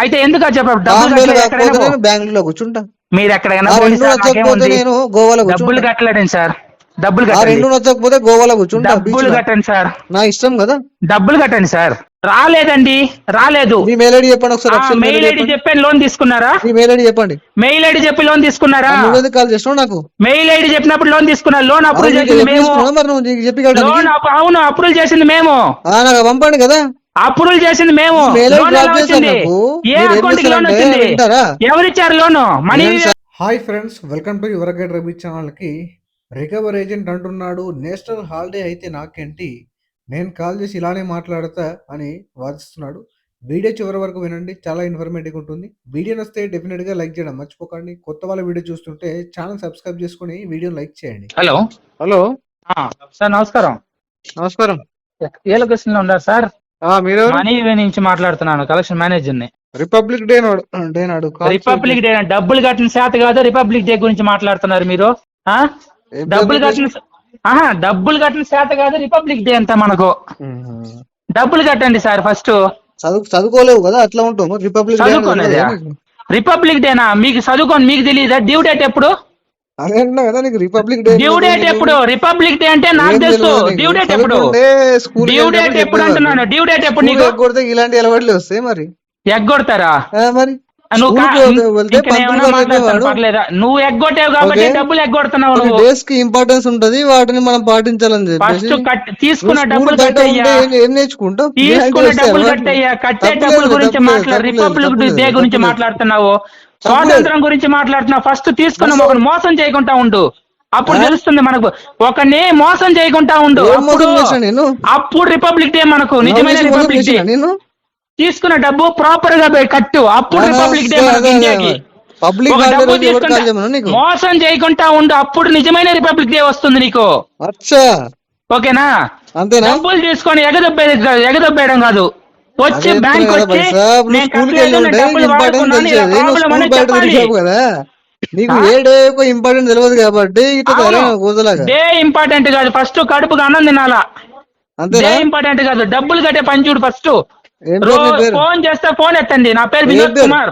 అయితే ఎందుకు చెప్పారు డబ్బులు బెంగళూరులో కూర్చుంటా. మీరు ఎక్కడైనా నేను గోవాలో డబ్బులు కట్టలేడండి సార్. డబ్బులు రెండు నచ్చకపోతే గోవాలో కూర్చుంటా. డబ్బులు కట్టండి సార్, నా ఇష్టం కదా. డబ్బులు కట్టండి సార్. రాలేదండి, రాలేదు. మీ మెయిల్ ఐడి చెప్పండి ఒకసారి. మెయిల్ ఐడి చెప్పి లోన్ తీసుకున్నారా? మీ మెయిల్ ఐడి చెప్పండి. మెయిల్ ఐడి చెప్పి లోన్ తీసుకున్నారా? నువ్వెందుకు కాల్ చేస్తున్నావు నాకు? మెయిల్ ఐడి చెప్పినప్పుడు లోన్ తీసుకున్నారు. లోన్ అప్రూవ్ చేసింది మేము. లోన్ అవును అప్రూవ్ చేసింది మేము. నాకు పంపండి కదా. అప్రూవల్ చేసింది మేము. ఏ అకౌంట్ కి లోన్ వచ్చింది? ఎవరిచ్చారు loan? Money. Hi friends, welcome to your guide Ravi channel కి. రికవర్ ఏజెంట్ అంటున్నాడు, నేషనల్ హాలిడే అయితే నాకేంటి, నేను కాల్ చేసి ఇలానే మాట్లాడతా అని వాదిస్తున్నాడు. వీడియో చివరి వరకు వినండి, చాలా ఇన్ఫర్మేటివ్ ఉంటుంది. వీడియో నచ్చితే డెఫినెట్ గా లైక్ చేయడం మర్చిపోకండి. కొత్త వాళ్ళ వీడియో చూస్తుంటే ఛానల్ సబ్స్క్రైబ్ చేసుకుని వీడియో లైక్ చేయండి. హలో హలో సార్, నమస్కారం. నమస్కారం. ఏ లొకేషన్ లో ఉన్నారు సార్? మీరు మనీ నుంచి మాట్లాడుతున్నాను, కలెక్షన్ మేనేజర్ ని. రిపబ్లిక్ డే నాడు రిపబ్లిక్ డే డబ్బులు కట్టిన శాత కాదు, రిపబ్లిక్ డే గురించి మాట్లాడుతున్నారు మీరు. డబ్బులు కట్టిన శాత కాదు, రిపబ్లిక్ డే అంతా మనకు. డబ్బులు కట్టండి సార్ ఫస్ట్. చదువుకోలేవు కదా, అట్లా ఉంటాము. రిపబ్లిక్ డేనా? మీకు చదువుకోండి, మీకు తెలియదా? డ్యూ డేట్ ఎప్పుడు? రిపబ్లిక్ డే డ్యూ డేట్ ఎప్పుడు? రిపబ్లిక్ డే అంటే నాకు తెలుసు. డ్యూ డేట్ ఎప్పుడు? డ్యూ డేట్ ఎప్పుడు అంటున్నాను. డ్యూ డేట్ ఎప్పుడు? నీకు ఇలాంటి అలవాట్లు వస్తాయి మరి. ఎగ్గొడతారా? మరి నువ్వు ఎగ్గొట్టావు కాబట్టి డబ్బులు ఎగ్గొడుతున్నావు. డేస్ కి ఇంపార్టెన్స్ ఉంటది, వాటిని మనం పాటించాలని చెప్పి ఫస్ట్ తీసుకున్న డబ్బులు ఏం నేర్చుకుంటాం. తీసుకున్న డబ్బులు కట్టయ్యా. కట్టే డబ్బుల గురించి మాట్లాడు. రిపబ్లిక్ డే గురించి మాట్లాడుతున్నావు, స్వాతంత్రం గురించి మాట్లాడుతున్నావు. ఫస్ట్ తీసుకున్న ఒకరిని మోసం చేయకుండా ఉండు, అప్పుడు తెలుస్తుంది మనకు. ఒకరిని మోసం చేయకుండా ఉండు, అప్పుడు రిపబ్లిక్ డే మనకు నిజమైన రిపబ్లిక్ డే. తీసుకున్న డబ్బు ప్రాపర్ గా కట్టు, అప్పుడు రిపబ్లిక్ డే మనకి ఇండియాకి. మోసం చేయకుండా ఉండు, అప్పుడు నిజమైన రిపబ్లిక్ డే వస్తుంది నీకు. ఓకేనా? డబ్బులు తీసుకొని ఎగదొబ్బేయడం కాదు. వచ్చి బ్యాంక్ వచ్చి ఇంపార్టెంట్ తెలియదు కాబట్టి డే ఇంపార్టెంట్ కాదు, ఫస్ట్ కడుపుగా అన్నం తినాలా. డే ఇంపార్టెంట్ కాదు, డబ్బులు కట్టే పని చూడు ఫస్ట్. ఫోన్ చేస్తే ఫోన్ ఎత్తండి. నా పేరు వినోద్ కుమార్.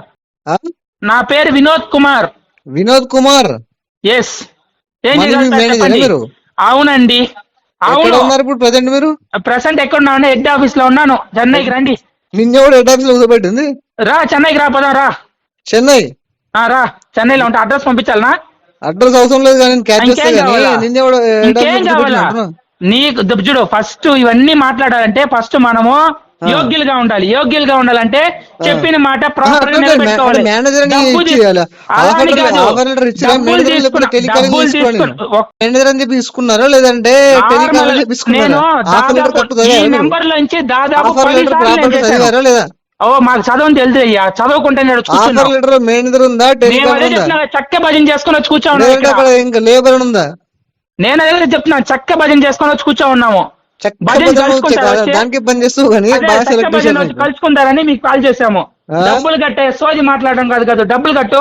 నా పేరు వినోద్ కుమార్. వినోద్ కుమార్? ఎస్. ఏం చేయాలి? అవునండి. అవును. ఇప్పుడు ప్రెసెంట్ మీరు? ప్రెసెంట్ ఎక్కడ ఉన్నా? హెడ్ ఆఫీస్ లో ఉన్నాను. చెన్నైకి రండి. నిన్న కూడా హెడ్ ఆఫీస్ లో కూర్చోబెట్టింది. రా చెన్నైకి రా, పోదాం రా. చెన్నై? రా, చెన్నైలో ఉంటా. అడ్రస్ పంపించాలనా? అడ్రస్ అవసరం లేదు కానీ నీకు చూడు, ఫస్ట్ ఇవన్నీ మాట్లాడాలంటే ఫస్ట్ మనము యోగ్యులుగా ఉండాలి. యోగ్యులుగా ఉండాలంటే చెప్పిన మాట ప్రాపర్ గా నిలబెట్టుకోవాలి. తీసుకున్నారా లేదంటే ఈ నెంబర్ నుంచి దాదాపు 10 సార్లు లేదా? ఓ మాకు చదవని తెలుసు అయ్యా, చదవకుంటే చక్క భజన చేసుకుని వచ్చి కూర్చో ఉన్నాను. ఇంకా లేబర్ ఉందా? నేను అదే చెప్తున్నాను, చక్క భజన చేసుకొని వచ్చి కూర్చో ఉన్నాము. కలుసుకుంటారని మీకు కాల్ చేసాము. డబ్బులు కట్టే సోది మాట్లాడడం కాదు కదా, డబ్బులు కట్టు.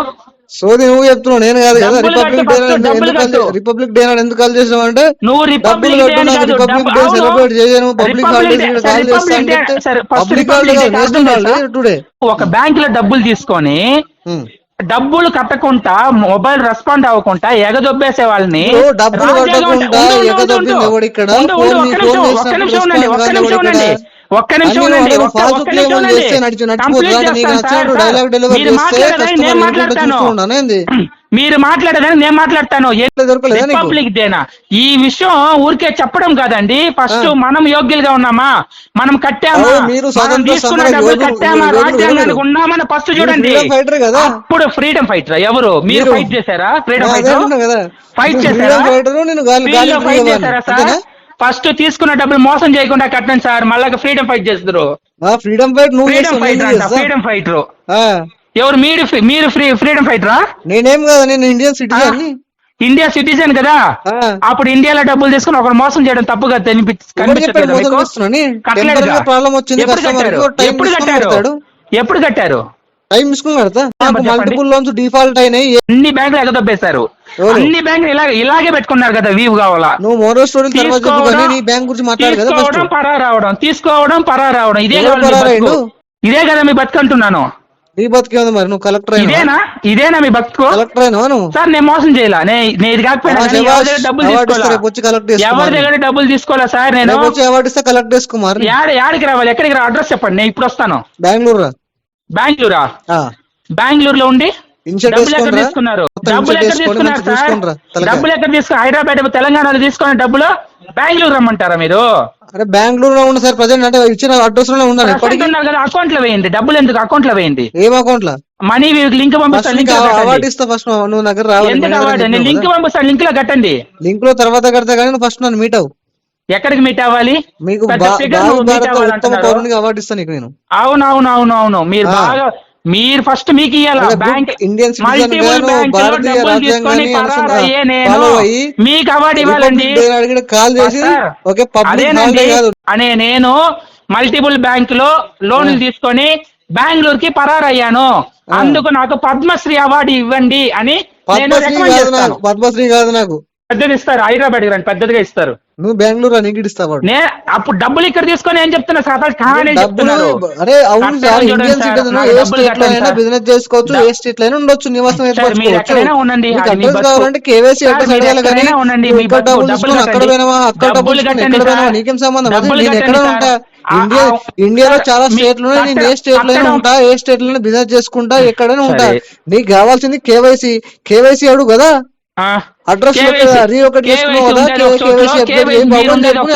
సోది నువ్వు చెప్తున్నావు, నేను కాదు కదా. రిపబ్లిక్ డే ఎందుకు కాల్ చేసావు అంటే నువ్వు రిపబ్లిక్ డే సెలబ్రేట్ చేయను, పబ్లిక్ టుడే. ఒక బ్యాంక్ లో డబ్బులు తీసుకొని డబ్బులు కట్టకుండా మొబైల్ రెస్పాండ్ అవ్వకుండా ఎగదొబ్బేసే వాళ్ళని మీరు మాట్లాడేదని నేను మాట్లాడతాను. రిపబ్లిక్ డేనా? ఈ విషయం ఊరికే చెప్పడం కాదండి. ఫస్ట్ మనం యోగ్యులుగా ఉన్నామా, మనం కట్టామా, తీసుకున్న డబ్బులు కట్టామా, రాజ్యాంగానికి ఉన్నామని ఫస్ట్ చూడండి. అప్పుడు ఫ్రీడమ్ ఫైటర్ ఎవరు? మీరు ఫైట్ చేశారా? ఫ్రీడమ్ ఫైటర్ ఫైట్ చేశారా? ఫైట్ చేశారా సార్? ఫస్ట్ తీసుకున్న డబ్బులు మోసం చేయకుండా కట్టండి సార్, మళ్ళా ఫ్రీడమ్ ఫైట్ చేస్తారు. ఫ్రీడమ్ ఫైటర్ అంట. ఫ్రీడమ్ ఫైటర్ ఎవరు? మీరు ఫ్రీడమ్ ఫైటరా? నేనేం కదా, నేను ఇండియన్ సిటిజన్. ఇండియా సిటిజన్ కదా. అప్పుడు ఇండియాలో డబ్బులు తీసుకుని ఒకరు మోసం చేయడం తప్పుగా ఎప్పుడు కట్టారు? టైం తీసుకుని కడతా. మల్టిపుల్ లోన్స్ డిఫాల్ట్ అయినాయి. అన్ని బ్యాంకులు ఎగదొబ్బేశారు. అన్ని బ్యాంకులు ఇలాగే పెట్టుకున్నారు కదా. వీవ్ కావాలా? నువ్వు మోరల్ స్టోరీ బ్యాంక్ గురించి తీసుకోవడం పరా రావడం, తీసుకోవడం పరా రావడం, ఇదే కదా మీ బతుకంటున్నాను. నీ బతికేంది మరి? నువ్వు కలెక్టర్ ఇదేనా మీ బతుకు? కలెక్టర్ అయినా నువ్వు? సార్ నేను మోసం చేయాల, నేను ఇది కాకపోయినా డబ్బులు ఎవరి దగ్గర డబ్బులు తీసుకోవాలా సార్? నేను అవార్డు ఇస్తా, కలెక్ట్ చేసుకో. యాడికి రావాలి, ఎక్కడికి రా, అడ్రస్ చెప్పండి, నేను ఇప్పుడు వస్తాను. బెంగళూరు. బెంగళూరులో ఉండి డబ్బులు ఎక్కడ తీసుకున్నారు? డబ్బులు ఎక్కడ తీసుకున్నారు సార్? డబ్బులు ఎక్కడ తీసుకున్నారు? హైదరాబాద్ తెలంగాణలో తీసుకున్న డబ్బులు బెంగళూరు రమ్మంటారా మీరు? అరే బెంగళూరులో ఉంది సార్ ప్రజెంట్, అంటే ఇచ్చిన అడ్రస్ లో ఉన్నారు కదా. అకౌంట్ లో వేయండి డబ్బులు. ఎందుకు అకౌంట్ లో వేయండి? ఏం అకౌంట్ లో? మనీ లింక్ పంపిస్తాను. అవార్డు ఇస్తా ఫస్ట్, నువ్వు దగ్గర రావాలి. నేను లింక్ పంపిస్తాను, లింక్ లో కట్టండి. లింక్ లో తర్వాత కడతా కానీ నువ్వు ఫస్ట్ నన్ను మీట్ అవ్వు. ఎక్కడికి మీట్ అవ్వాలి? మీకు అవార్డు ఇస్తాను నీకు నేను. అవును మీరు బాగా, మీరు ఫస్ట్ మీకు ఇవ్వాలా. బ్యాంక్ మల్టిపుల్ బ్యాంక్ లో డబ్బులు తీసుకొని పరారయ్యే నేను మీకు అవార్డు ఇవ్వాలండి. అనే నేను మల్టిపుల్ బ్యాంక్ లో లోన్లు తీసుకొని బెంగళూరుకి పరారయ్యాను, అందుకు నాకు పద్మశ్రీ అవార్డు ఇవ్వండి అని నేను రికమెండ్ చేస్తాను. పద్మశ్రీ కాదు, నాకు పెద్దది ఇస్తారు. హైదరాబాద్ రండి, పెద్దదిగా ఇస్తారు. నువ్వు బెంగళూరు నీకు ఇస్తావు. అప్పుడు డబ్బులు ఇక్కడ తీసుకొని ఏం చెప్తున్నా సార్? అరే అవును సార్, ఇండియన్ సిటిజన్ ఏ స్టేట్ లో అయినా బిజినెస్ చేసుకోవచ్చు, ఏ స్టేట్ లో అయినా ఉండొచ్చు, నివాసం ఏర్పరచుకోవచ్చు. కేవైసీ అడ్రస్ అడగాలి కానీ డబ్బులు తీసుకొని అక్కడ పోయినావా, అక్కడ డబ్బులు ఎక్కడ పోయినావా నీకేం సంబంధం? నేను ఎక్కడ ఉంటా? ఇండియాలో చాలా స్టేట్లు ఉన్నాయి, నేను ఏ స్టేట్ లోనే ఉంటా, ఏ స్టేట్ లోనే బిజినెస్ చేసుకుంటా, ఎక్కడైనా ఉంటా. నీకు కావాల్సింది కేవైసీ అడుగు కదా. అడ్రస్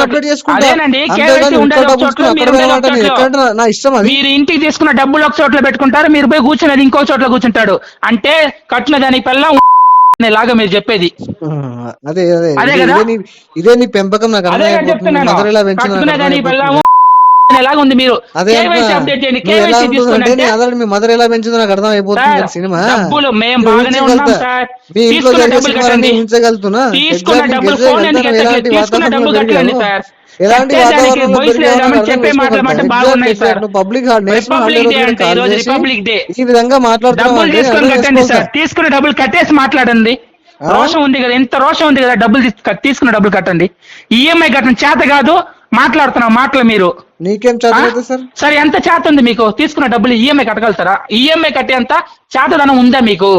అప్డేట్ చేసుకుంటా, నా ఇష్టం. మీరు ఇంటికి తీసుకున్న డబ్బులు ఒక చోట్ల పెట్టుకుంటారు, మీరు పోయి కూర్చున్నది ఇంకో చోట్ల కూర్చుంటాడు. అంటే కట్టిన దాని పిల్ల లాగా మీరు చెప్పేది అదే కదా. ఇదే నీ పెంపకం నాకు ఎలాగ ఉంది? మీరు మీ మదర్ ఎలా పెంచిందో నాకు అర్థం అయిపోతుంది. సినిమా డబ్బులు మేము బాగానే ఉన్నాం సార్. తీసుకున్న డబ్బులు కట్టండి, తీసుకున్న డబ్బులు తీసుకున్న డబ్బులు కట్టండి సార్. చెప్పే మాట్లాడమంటే బాగున్నాయి సార్. రిపబ్లిక్ డే ఈ విధంగా డబ్బులు తీసుకుని కట్టండి సార్. తీసుకున్న డబ్బులు కట్టేసి మాట్లాడండి. రోషం ఉంది కదా, ఎంత రోషం ఉంది కదా. డబ్బులు తీసుకున్న డబ్బులు కట్టండి. ఈఎంఐ కట్టండి. చేత కాదు మాట్లాడుతున్నాం మాటలు మీరు. నీకేం చేత సార్? సరే ఎంత చేత ఉంది మీకు? తీసుకున్న డబ్బులు ఈఎంఐ కట్టగలుగుతారా? ఈఎంఐ కట్టేంత చేతదనం ఉందా మీకు?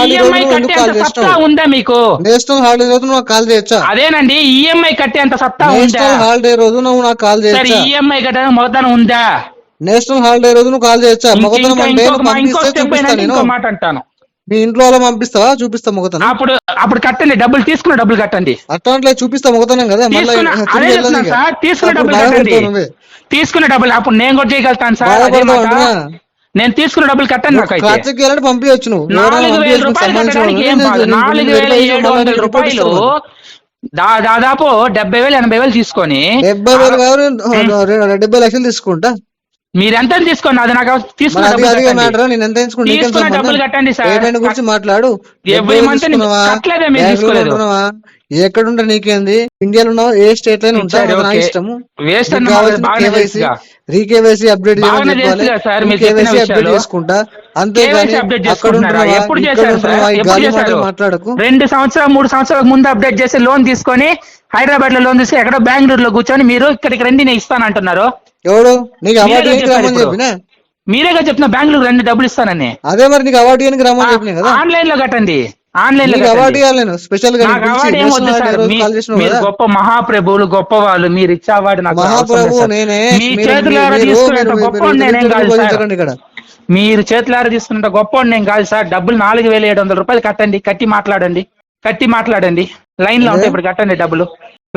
ఈఎంఐ కట్టేంత సత్తా ఉందా మీకు? నేషనల్ హాలిడే రోజు నువ్వు కాల్ చేయొచ్చా? అదేనండి, ఈఎంఐ కట్టేంత సత్తా ఉందా? హాలిడే రోజు నువ్వు నాకు కాల్ చేయొచ్చా? ఈఎంఐ కట్టడం మొదటన ఉందా? నేషనల్ హాలిడే రోజు నువ్వు కాల్ చేయొచ్చా? మొగతనం అంటే ఇంకో మాట అంటాను. మీ ఇంట్లో అలా పంపిస్తావా? చూపిస్తా మొగతనం. అప్పుడు కట్టండి, డబ్బులు తీసుకున్న డబ్బులు కట్టండి. అట్లా చూపిస్తా మొగతనం కదా. తీసుకున్న డబ్బులు కట్టండి, తీసుకున్న డబ్బులు. అప్పుడు నేను కూడా చేయగలుగుతాను సార్. నేను తీసుకున్న డబ్బులు కట్టండి. నాకు పంపించచ్చు. నువ్వు 4,000 రూపాయలు కట్టడానికి ఏం కాదు. 4,700 రూపాయలు దాదాపు 70,000-80,000 తీసుకొని 70 లక్షలు తీసుకుంటా. మీరు ఎంత తీసుకోండి, అది నాకు తీసుకున్న డబ్బులు కట్టండి సార్. గురించి మాట్లాడు. ఎక్కడుంటా నీకేంది? ఇండియాలో ఉన్నావు, ఏ స్టేట్ లో ఉంటా, నా ఇష్టము. రీకేవైసీ అప్డేట్ అప్డేట్ చేసుకుంటా, అంతేగాని అక్కడ మాట్లాడకు. 2 సంవత్సరాలు 3 సంవత్సరాల ముందు అప్డేట్ చేసి లోన్ తీసుకొని హైదరాబాద్ లో లోన్ తీసుకొని ఎక్కడో బెంగళూరులో కూర్చొని మీరు ఇక్కడికి రండి నేను ఇస్తానంటున్నారు. ఎవడు నీకు అవార్డు చెప్పినా? మీరేగా చెప్తున్నా బెంగళూరు రండి డబ్బులు ఇస్తానని. అదే మరి నీకు అవార్డు రమ్మని చెప్పినా కదా. ఆన్లైన్ లో కట్టండి, ఆన్లైన్ లో అవార్డు ఇవ్వాలి. స్పెషల్ గా మీరు గొప్ప మహాప్రభువులు, గొప్ప వాళ్ళు. మీరు ఇచ్చే అవార్డు నాకు మహాప్రభు నేనే. మీ చేతులారా తీసుకునేంత గొప్ప నేనేం కాదు సార్. మీరు చేతులారా తీసుకునేంత గొప్ప నేను కాదు సార్. డబ్బులు 4,700 రూపాయలు కట్టండి. కట్టి మాట్లాడండి. లైన్ లో ఉంటాయి, ఇప్పుడు కట్టండి డబ్బులు.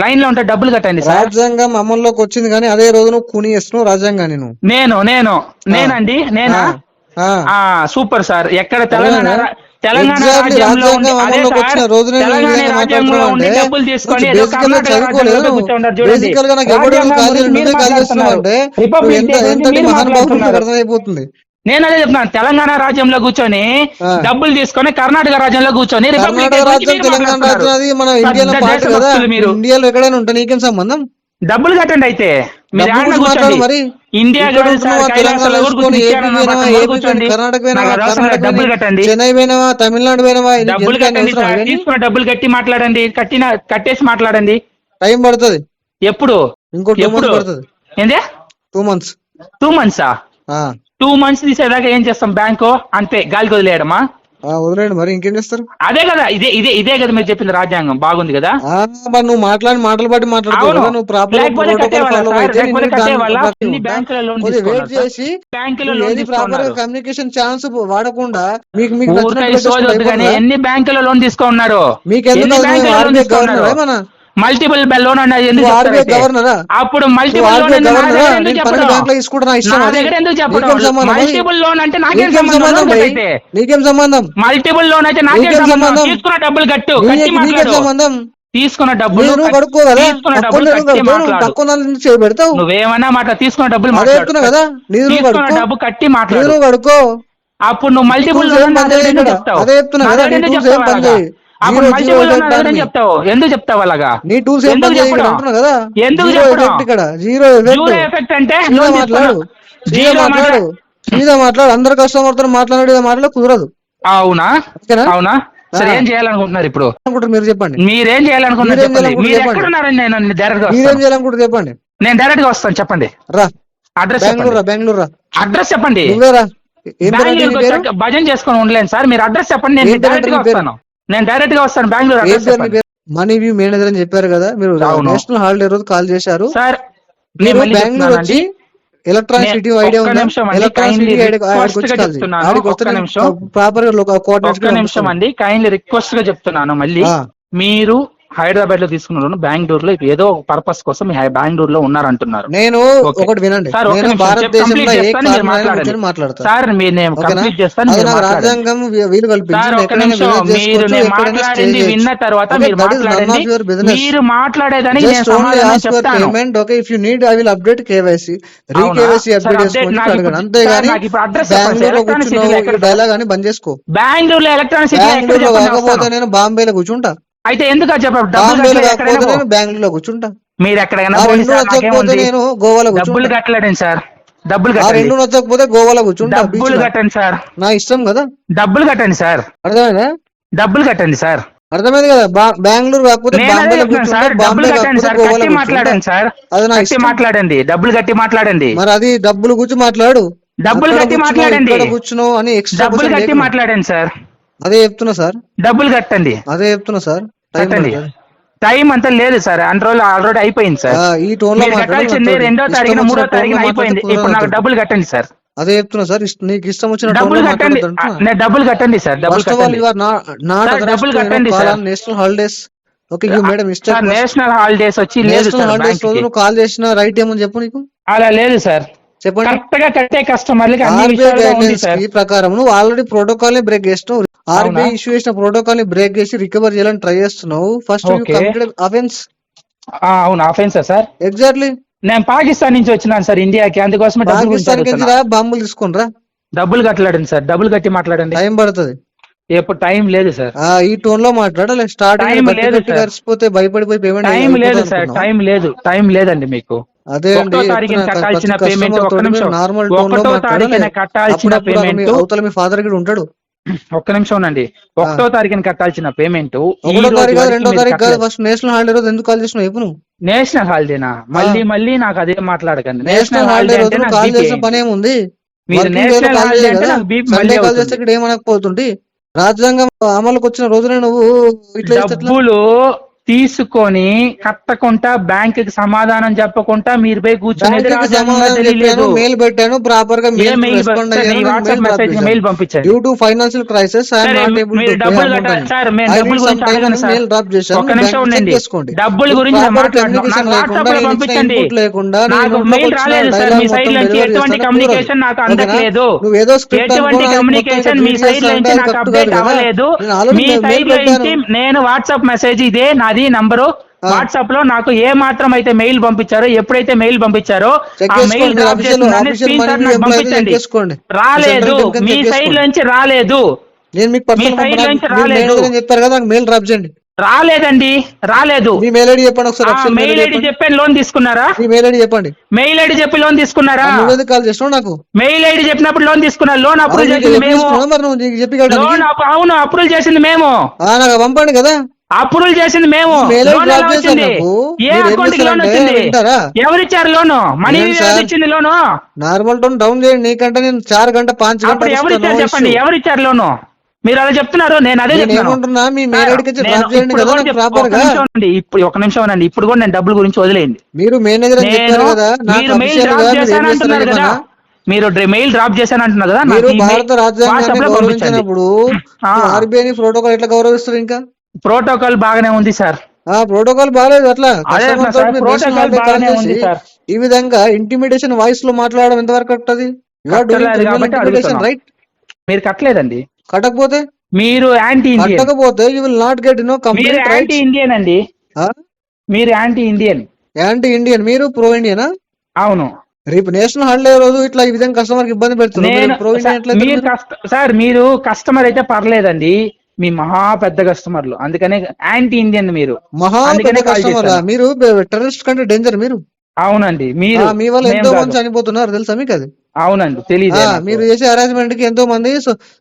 లైన్ లో ఉంటే డబ్బులు కట్టండి సార్. రాజ్యాంగం అమల్లోకి వచ్చింది కానీ అదే రోజు నువ్వు కూని చేస్తున్నావు రాజ్యాంగాన్ని. నేనండి నేనా? Super sir. ఎక్కడ తెలంగాణ రాజ్యంలో ఉండి డబ్బులు తీసుకొని అర్థమైపోతుంది. నేను అదే చెప్తున్నాను. తెలంగాణ రాజ్యంలో కూర్చొని డబ్బులు తీసుకొని కర్ణాటక రాజ్యంలో కూర్చొని ఇండియాలో ఎక్కడైనా ఉంటా నీకేం సంబంధం? డబ్బులు కట్టండి. అయితే మరి ఇండియా డబ్బులు కట్టండి. చెన్నై పోయినావా, తమిళనాడు పోయినావా, డబ్బులు కట్టండి. తీసుకున్న డబ్బులు మాట్లాడండి. కట్టేసి మాట్లాడండి. టైం పడుతుంది. ఎప్పుడు? ఇంకో 2 మంత్స్ పడుతుంది. ఏందే 2 మంత్స్? 2 మంత్సా? 2 months తీసేదాకా ఏం చేస్తాం బ్యాంకు? అంతే గాలికి వదిలేయడమా? వదిలేండి, మరి ఇంకేం చేస్తారు? అదే కదా, ఇదే కదా మీరు చెప్పింది రాజ్యాంగం. బాగుంది కదా. మరి నువ్వు మాటలు బట్టి మాట్లాడుతావు కదా, నువ్వు ప్రాపర్ వెయిట్ చేసి ప్రాపర్ కమ్యూనికేషన్ ఛాన్స్ వాడకుండా ఎన్ని బ్యాంకుల లోన్ తీసుకున్నారు? మీకు గవర్నర్ ఏమన్నా మల్టిపుల్ లోన్ అనేది ఎందుకు గవర్నరా? అప్పుడు మల్టిపుల్ లోన్ మల్టిపుల్ లోన్ అంటే నాకేం సంబంధం? నీకేం సంబంధం? మల్టిపుల్ లోన్ అయితే నాకేం సంబంధం? తీసుకున్న డబ్బులు కట్టు, సంబంధం తీసుకున్న డబ్బులు పెడతావు. నువ్వేమన్నా మాట తీసుకున్న డబ్బులు కదా, డబ్బు కట్టి మాట్లాడు. కడుకో. అప్పుడు నువ్వు మల్టిపుల్ లోన్ అదే చెప్తున్నా కదా, అప్పుడు మల్టిపుల్ లోన్ చెప్తావు. ఎందుకు చెప్తావు అలాగా? నీ టూల్స్ ఎందుకు జీరో ఎఫెక్ట్ అంటే మాట్లాడు. అందరు కస్టమర్ తో మాట్లాడే కుదరదు. అవునా? అవునా? సరే, ఏం చేయాలనుకుంటున్నారు ఇప్పుడు? మీరు చెప్పండి. మీరేం చేయాలనుకుంటున్నారు చెప్పండి. మీరు ఎక్కడున్నారని నేను డైరెక్ట్ గా చెప్పండి. నేను డైరెక్ట్ గా వస్తాను. చెప్పండి. రా, అడ్రస్ బెంగళూరు రా. అడ్రస్ చెప్పండి. భజన చేసుకొని ఉండలేను సార్, మీరు అడ్రస్ చెప్పండి. నేను డైరెక్ట్ గా వస్తాను. బెంగళూరు. మనీ వ్యూ మేనేజర్ అని చెప్పారు కదా మీరు, నేషనల్ హాలిడే రోజు కాల్ చేశారు సార్. మీరు బెంగళూరు వచ్చి ఎలక్ట్రానిక్ సిటీ ఐడియా ఉందా? ఎలక్ట్రానిక్ సిటీ ప్రాపర్ నిమిషం అండి, కైండ్లీ రిక్వెస్ట్ గా చెప్తున్నాను. మళ్ళీ మీరు హైదరాబాద్ లో తీసుకున్న లోన్ బెంగళూరులో ఏదో ఒక పర్పస్ కోసం బెంగళూరులో ఉన్నారంటున్నారు. నేను ఒకటి వినండి, భారతదేశంలో సార్ రాజ్యాంగం వీలు కల్పించి విన్న తర్వాత మీరు మాట్లాడేదని payment. Okay, if you need I will update KYC, re KYC update చేసుకొని అడగండి. అంతేగాని బెంగళూరులో కూర్చున్నావు డైలాగ్ అని బంద్ చేసుకో. బెంగళూరులో ఎలక్ట్రానిక్ బెంగళూరులో కాకపోతే నేను బాంబేలో కూర్చుంటా. అయితే ఎందుకు బెంగళూరులో కూర్చుంటా. మీరు ఎక్కడైనా నేను గోవాలో డబ్బులు కట్టలేదండి సార్. డబ్బులు రెండు నచ్చకపోతే గోవాలో కూర్చుంటా. డబ్బులు కట్టండి సార్, నా ఇష్టం కదా. డబ్బులు కట్టండి సార్. అర్థమైందా? డబ్బులు కట్టండి సార్. అర్థమైంది కదా. బెంగళూరు కాకపోతే మాట్లాడండి సార్. అది నా ఇష్టం. మాట్లాడండి, డబ్బులు కట్టి మాట్లాడండి. మరి అది డబ్బులు గురించి మాట్లాడు. డబ్బులు కట్టి మాట్లాడండి. కూర్చున్నావు అని డబ్బులు కట్టి మాట్లాడండి సార్. అదే చెప్తున్నా సార్, డబ్బులు కట్టండి. అదే చెప్తున్నా సార్. టైం అంతా లేదు సార్, అన్ని రోజులు ఆల్రెడీ అయిపోయింది సార్. ఈ టోన్ లో కట్టాల్సింది 2వ తారీఖున 3వ తారీఖున అయిపోయింది. ఇప్పుడు నాకు డబ్బులు కట్టండి సార్. అదే చెప్తున్నా సార్, నీకు ఇష్టం వచ్చిన డబ్బులు కట్టండి. డబ్బులు కట్టండి సార్. డబ్బులు కట్టండి sir. National holidays. Okay madam, ఇష్టం. నేషనల్ హాలిడేస్ వచ్చి లేదు హాలిడేస్ రోజు నువ్వు కాల్ చేసిన రైట్ ఏమని చెప్పు. నీకు అలా లేదు సార్. చెప్పండి. కరెక్ట్ గా కట్టే కస్టమర్లకి ఈ ప్రకారం నువ్వు ఆల్రెడీ ప్రోటోకాల్ ని బ్రేక్ చేస్తున్నావు. ఆర్బీఐ ఇష్యూ చేసిన ప్రోటోకాల్ ని బ్రేక్ చేసి రికవర్ చేయాలని ట్రై చేస్తున్నావు. First offence. అవును, అఫెన్స్ సార్. ఎగ్జాక్ట్లీ. నేను పాకిస్తాన్ నుంచి వచ్చినాను సార్ ఇండియాకి, అందుకోసమే బాంబులు తీసుకుని డబ్బులు కట్టలేడండి సార్. డబ్బులు కట్టి మాట్లాడండి. టైం పడుతుంది. ఎప్పుడు టైం లేదు సార్. ఈ టోన్ లో మాట్లాడాలి. స్టార్టింగ్ కలిసిపోతే భయపడిపోయి పేమెంట్. టైం లేదు సార్, టైం లేదు. టైం లేదండి మీకు. అదే కట్టాల్సిన పేమెంట్ నార్మల్ కట్టాల్సిన పేమెంట్ అవతల మీ ఫాదర్ గిడ ఉంటాడు. ఒక్క నిమిషం ఉండండి. 1వ తారీఖున కట్టాల్సిన పేమెంట్ 1వ తారీఖు 2వ తారీఖు కాదు. ఫస్ట్ నేషనల్ హాలిడే రోజు ఎందుకు కాల్ చేసినావు? ఇప్పుడు నేషనల్ హాలిడేనా? మళ్ళీ నాకు అదే మాట్లాడకండి. నేషనల్ హాలిడే రోజు కాల్ చేసిన పని ఏముంది? కాల్ చేస్తే ఇక్కడ ఏమనకపోతుంటే రాజ్యాంగం అమలుకి వచ్చిన రోజునే నువ్వు ఇట్లా డబ్బులు తీసుకొని కట్టకుండా బ్యాంక్ కి సమాధానం చెప్పకుండా మీరు పోయి కూర్చొని మెయిల్ పెట్టాను. ప్రాపర్ గా మెయిల్ పంపించారు. డ్యూ టు ఫైనాన్షియల్ క్రైసిస్ డబ్బులు గురించి లేకుండా మెయిల్ రాలేదు సార్. మీ సైడ్ నుంచి ఎటువంటి కమ్యూనికేషన్ నాకు అందట్లేదు. ఎటువంటి కమ్యూనికేషన్ మీ సైడ్ నుంచి నాకు అప్డేట్ అవ్వలేదు. మీ సైడ్ నుంచి నేను వాట్సాప్ మెసేజ్ ఇదే నాది నంబరు. వాట్సాప్ లో నాకు ఏ మాత్రం అయితే మెయిల్ పంపించారో, ఎప్పుడైతే మెయిల్ పంపించారో ఆ మెయిల్ పంపించండి. రాలేదు, మీ సైడ్ నుంచి రాలేదు. చెప్పారు కదా, మెయిల్ డ్రాప్ చేయండి. రాలేదండి, రాలేదు. మీ మెయిల్ ఐడి చెప్పండి ఒకసారి. మెయిల్ ఐడి చెప్పి లోన్ తీసుకున్నారా? మీ మెయిల్ ఐడి చెప్పండి. మెయిల్ ఐడి చెప్పి లోన్ తీసుకున్నారా? నువ్వు కాల్ చేసినావు నాకు. మెయిల్ ఐడి చెప్పినప్పుడు లోన్ తీసుకున్నారు. లోన్ అప్రూవ్ చేసింది మేము. చెప్పి అవును, అప్రూవ్ చేసింది మేము. నాకు పంపండి కదా. అప్రూవల్ చేసింది మేము. లోన్ ఎలా వచ్చింది? ఏ అకౌంట్ కి లోన్ వచ్చింది? ఎవరిచ్చారు లోను? మనీ ఇచ్చింది లోను? నార్మల్ టోన్ డౌన్ చేయండి. నీకంటే నేను 4 గంట 5 గంట ఎవరిచ్చారు చెప్పండి, ఎవరిచ్చారు లోను? మీరు అలా చెప్తున్నారు, నేను అదే చెప్తున్నా. మీ మెయిల్ ఐడికి డ్రాప్ చేయండి కదా ప్రాపర్ గా. ఇప్పుడు ఒక నిమిషం అండి, ఇప్పుడు కూడా నేను డబ్బుల గురించి వదిలేయండి. మీరు మేనేజర్ అని చెప్పారు కదా, మీరు మెయిల్ డ్రాప్ చేశానంటున్నారు కదా, మీరు మెయిల్ డ్రాప్ చేశానంటున్నారు కదా. మీరు భారత రాజ్యాంగాన్ని గౌరవించినప్పుడు ఆర్బీఐ ప్రోటోకాల్ ఎట్లా గౌరవిస్తారు? ఇంకా ప్రోటోకాల్ బాగానే ఉంది సార్. ప్రోటోకాల్ బాగాలేదు. అట్లా ఉంది సార్. ఈ విధంగా ఇంటిమిడేషన్ వాయిస్ లో మాట్లాడడం ఎంతవరకు కరెక్ట్? రైట్, మీరు కట్టలేదండి. కట్టకపోతే మీరు యాంటీ ఇండియన్. కట్టకపోతే you will not get complete right. Anti Indian అండి. మీరు యాంటీ ఇండియన్. యాంటీ ఇండియన్, మీరు ప్రో ఇండియనా? అవును. రేపు నేషనల్ హాలిడే రోజు ఇట్లా ఈ విధంగా కస్టమర్ కి ఇబ్బంది పెడుతున్నారు సార్. మీరు కస్టమర్ అయితే పర్లేదండి, మీ మహా పెద్ద కస్టమర్లు, అందుకనే యాంటీ ఇండియన్. మీరు మహా పెద్ద కస్టమర్, మీరు టెర్రరిస్ట్ కంటే డేంజర్ మీరు. అవునండి. మీ వల్ల ఎంతో మంది చనిపోతున్నారు తెలుసా మీకు? అది అవునండి, తెలియదు. మీరు చేసే అరేంజ్మెంట్ కి ఎంతో మంది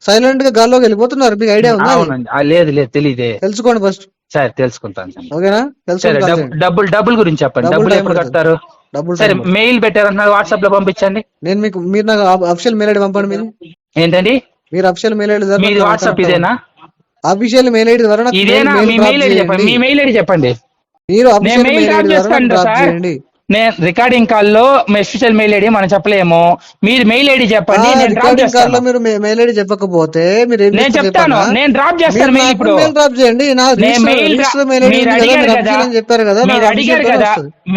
సైలెంట్ గా గాల్లోకి వెళ్ళిపోతున్నారు. మీకు ఐడియా ఉందా? అవునండి. లేదు లేదు, తెలియదే. తెలుసుకోండి ఫస్ట్. సరే తెలుసుకుంటాను. ఓకేనా? డబ్బులు గురించి చెప్పండి. డబ్బులు ఎప్పుడు కట్టారు? సరే, మెయిల్ పెట్టారంటున్నారు, వాట్సాప్ లో పంపించండి. మీరు నాకు అఫిషియల్ మెయిల్ ఐడి పంపండి. మీరు ఏంటండి? మీరు అఫిషియల్ మెయిల్ ఐడి ద్వారా, మీరు వాట్సాప్ ఇదేనా? అఫిషియల్ మెయిల్ ఐడి ద్వారా ఇదేనా మీ మెయిల్ ఐడి? చెప్పండి, మీ మెయిల్ ఐడి చెప్పండి. మీరు అఫిషియల్ మెయిల్ ఐడి ద్వారా డ్రాప్ చేయండి. నేను రికార్డింగ్ కాల్ లో అఫిషియల్ మెయిల్ ఐడి మనం చెప్పలేము. మీరు మెయిల్ ఐడి చెప్పండి, నేను డ్రాప్ చేస్తాను. మీరు మెయిల్ ఐడి చెప్పకపోతే నేను చెప్తాను, నేను డ్రాప్ చేస్తాను. మెయిల్ ఇప్పుడు డ్రాప్ చేయండి.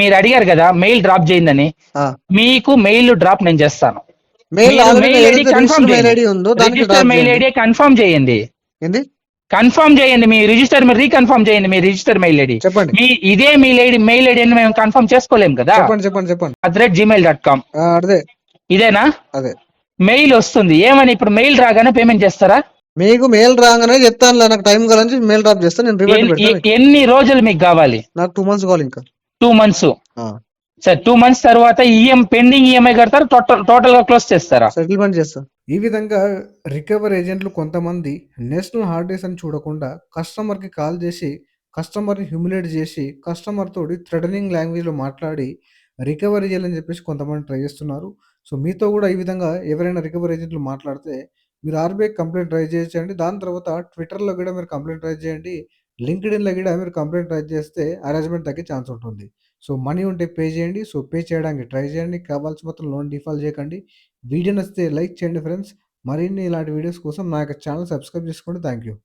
మీరు అడిగారు కదా మెయిల్ డ్రాప్ చేయండి, మీకు మెయిల్ డ్రాప్ నేను చేస్తాను. మెయిల్ ఐడి కన్ఫర్మ్ చేయండి. కన్ఫర్మ్ చేయండి, మీ రిజిస్టర్ రీకన్ఫర్మ్ చేయండి. మీ రిజిస్టర్ మెయిల్ ఐడి చెప్పండి. మీ ఇదే మెయిల్ ఐడి మేము కన్ఫర్మ్ చేసుకోలేము కదా. చెప్పండి. @gmail.com అదే ఇదేనా? అదే మెయిల్ వస్తుంది. ఏమని ఇప్పుడు మెయిల్ రాగానే పేమెంట్ చేస్తారా? మీకు మెయిల్ రాగానే చెప్తాను, నాకు టైం కావాలని మెయిల్ డ్రాప్ చేస్తాను. ఎన్ని రోజులు మీకు కావాలి? నాకు 2 months కావాలి. ఇంకా 2 months. సరే, 2 months తర్వాత పెండింగ్ ఈఎంఐ కడతారు, టోటల్ గా క్లోజ్ చేస్తారా? సెటిల్మెంట్ చేస్తా. ఈ విధంగా రికవర్ ఏజెంట్లు కొంతమంది నేషనల్ హాలిడేస్ అని చూడకుండా కస్టమర్ కి కాల్ చేసి, కస్టమర్ ని హ్యూమిలేట్ చేసి, కస్టమర్ తోటి థ్రెటనింగ్ లాంగ్వేజ్ లో మాట్లాడి రికవరీ చేయాలని చెప్పేసి కొంతమంది ట్రై చేస్తున్నారు. సో మీతో కూడా ఈ విధంగా ఎవరైనా రికవర్ ఏజెంట్లు మాట్లాడితే మీరు ఆర్బీఐ కంప్లైంట్ రైజ్ చేయొచ్చండి. దాని తర్వాత ట్విట్టర్లో కూడా మీరు కంప్లైంట్ రైజ్ చేయండి. లింక్డ్ఇన్లో కూడా మీరు కంప్లైంట్ రైజ్ చేస్తే అరేంజ్మెంట్ తగ్గే ఛాన్స్ ఉంటుంది. సో మనీ ఉంటే పే చేయండి. సో పే చేయడానికి ట్రై చేయండి. కావాల్సిన మొత్తం లోన్ డిఫాల్ట్ చేయకండి. వీడియో నచ్చితే లైక్ చేయండి ఫ్రెండ్స్. మరిన్ని ఇలాంటి వీడియోస్ కోసం నా యొక్క ఛానల్ సబ్స్క్రైబ్ చేసుకోండి. Thank you.